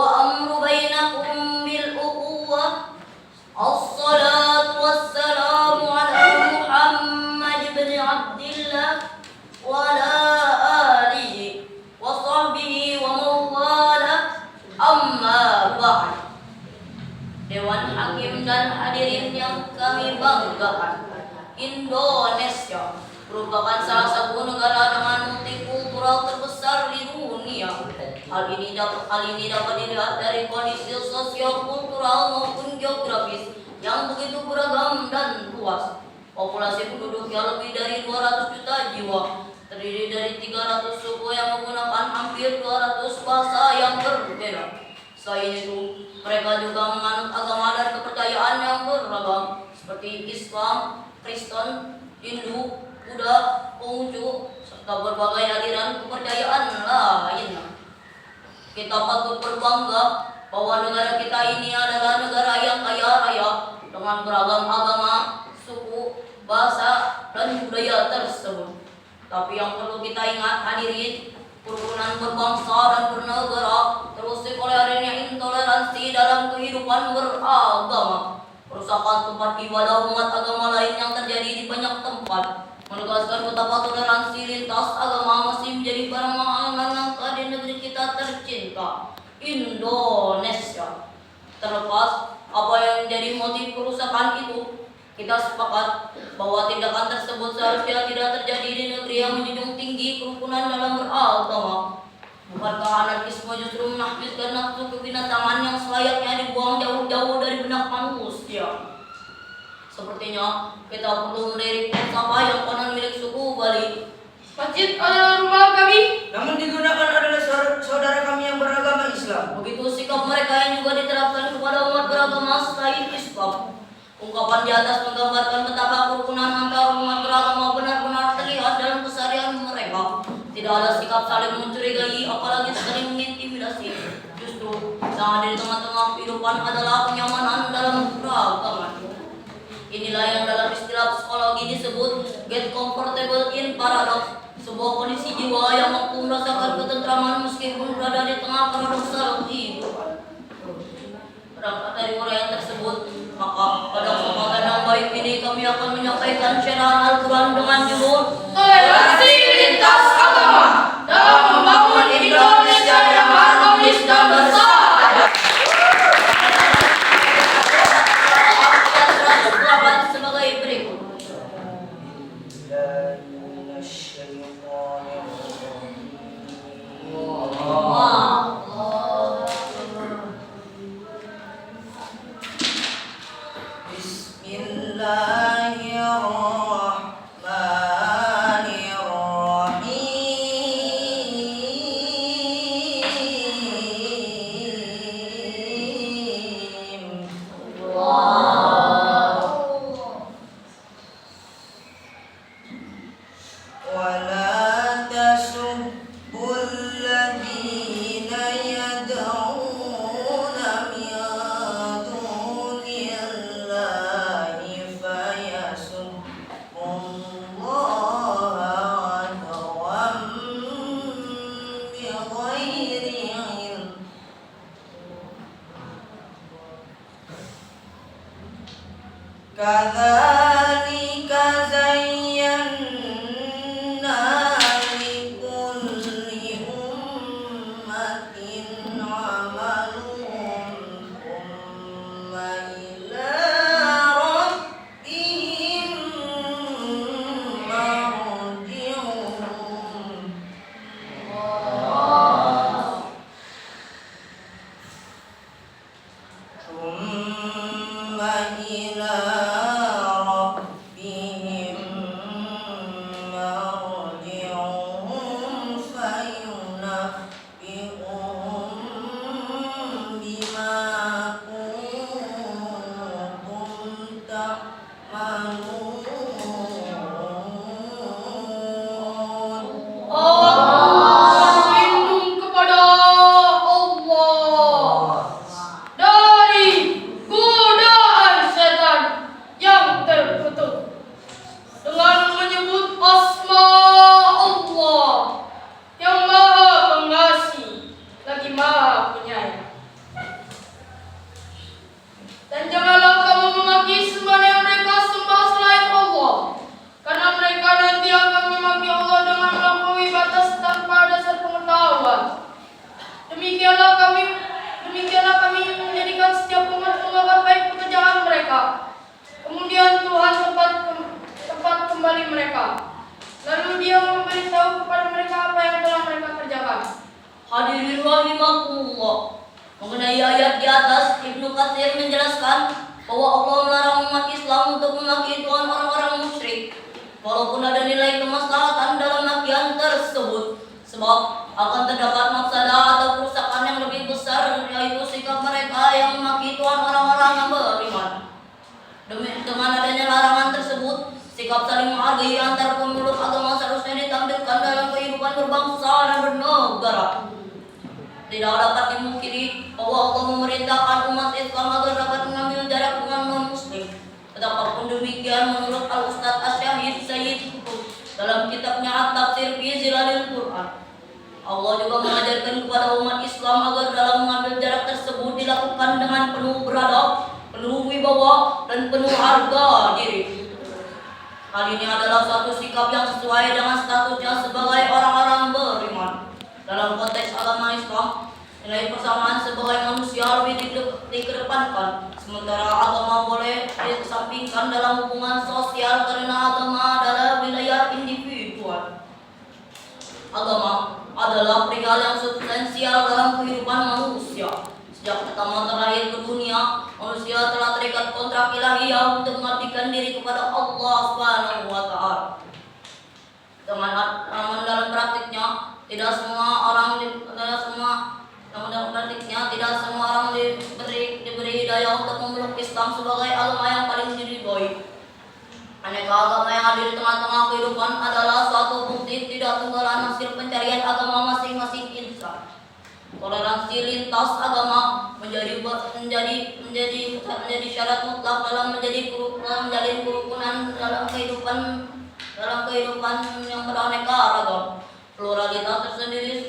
وأمر بينكم بالأخوة. الصلاة والسلام على محمد بن عبد الله وعلى آله وصحبه ومن والاه. Amma ba'd. Dewan Hakim dan hadirin yang kami banggakan, Indonesia merupakan salah satu negara dengan multikultural terbesar di dunia. Hal ini dapat dilihat dari kondisi sosial, kultural maupun geografis yang begitu beragam dan luas. Populasi penduduk yang lebih dari 200 juta jiwa, terdiri dari 300 suku yang menggunakan hampir 200 bahasa yang berbeda. Selain itu, mereka juga menganut agama dan kepercayaan yang beragam seperti Islam, Kristen, Hindu, Buddha, Konghucu, serta berbagai aliran kepercayaan lainnya. Kita patut berbangga bahwa negara kita ini adalah negara yang kaya raya dengan beragam agama, suku, bahasa, dan budaya tersebut. Tapi yang perlu kita ingat hadirin, kerukunan berbangsa dan bernegara terusik oleh adanya intoleransi dalam kehidupan beragama. Perusakan tempat ibadah umat agama lain yang terjadi di banyak tempat menegaskan betapa toleransi lintas agama masih menjadi barang mahal dan langka di negeri kita tercinta, Indonesia. Terlepas apa yang menjadi motif kerusakan itu, kita sepakat bahwa tindakan tersebut seharusnya tidak terjadi di negeri yang menjunjung tinggi kerukunan dalam beragama. Bukankah anarkisme justru menahbiskan nafsu kebinatangan yang selayaknya dibuang jauh-jauh dari benak manusia? Sepertinya kita perlu melirik falsafah yang konon milik suku Bali. Masjid adalah rumah kami, namun digunakan adalah saudara kami yang beragama Islam. Begitu sikap mereka yang juga diterapkan kepada umat beragama selain Islam. Ungkapan di atas menggambarkan betapa kerukunan antar umat beragama benar-benar terlihat dalam keseharian mereka. Tidak ada sikap saling mencurigai, apalagi saling mengintimidasi. Justru yang ada di tengah-tengah kehidupan adalah kenyamanan dalam beragama. Inilah yang dalam istilah psikologi disebut get comfortable in paradox, sebuah kondisi jiwa yang mampu merasakan ketentraman meskipun berada di tengah paradoksal kehidupan. Berangkat dari uraian tersebut, maka pada kesempatan yang baik ini kami akan menyampaikan syarahan Al-Quran dengan judul toleransi lintas agama dalam membangun Indonesia yang harmonis dan bersahabat. Sebagai berikut. Kadzalika zayyana likulli ummatin amaluhum thumma ila rabbihim marji'uhum. Thumma ila Hadirin rahimakumullah. Mengenai ayat di atas, Ibnu Katsir menjelaskan bahwa Allah melarang umat Islam untuk memaki Tuhan orang-orang musyrik, walaupun ada nilai kemaslahatan dalam makian tersebut, sebab akan terdapat mafsadah atau kerusakan yang lebih besar, yaitu sikap mereka yang memaki Tuhan orang-orang yang beriman. Dengan adanya larangan tersebut, sikap saling menghargai antar pemeluk agama seharusnya ditampilkan dalam kehidupan berbangsa dan bernegara. Tidak dapat dimungkiri bahwa Allah memerintahkan umat Islam agar dapat mengambil jarak dengan non-muslim. Betapapun demikian, menurut Al-Ustadz Asy-Syahid Sayyid Qutb dalam kitabnya At-Tafsir fi Zilalil Quran, Allah juga mengajarkan kepada umat Islam agar dalam mengambil jarak tersebut dilakukan dengan penuh beradab, penuh wibawa, dan penuh harga diri. Hal ini adalah suatu sikap yang sesuai dengan statusnya sebagai orang-orang beriman. Dalam konteks agama Islam, nilai persamaan sebagai manusia lebih dikedepankan, sementara agama boleh dikesampingkan dalam hubungan sosial karena agama adalah wilayah individual. Agama adalah perihal yang substansial dalam kehidupan manusia. Sejak pertama terlahir ke dunia, manusia telah terikat kontrak ilahiyah untuk mengabdikan diri kepada Allah Subhanahu wa Ta'ala. Namun dalam praktiknya, tidak semua orang diberi hidayah untuk memeluk Islam sebagai agama yang paling diridhoi. Aneka agama yang hadir di tengah-tengah kehidupan adalah suatu bukti tidak tunggalan hasil pencarian agama masing-masing insan. Toleransi lintas agama menjadi syarat mutlak dalam menjalin kerukunan dalam kehidupan yang beraneka ragam. Pluralitas tersendiri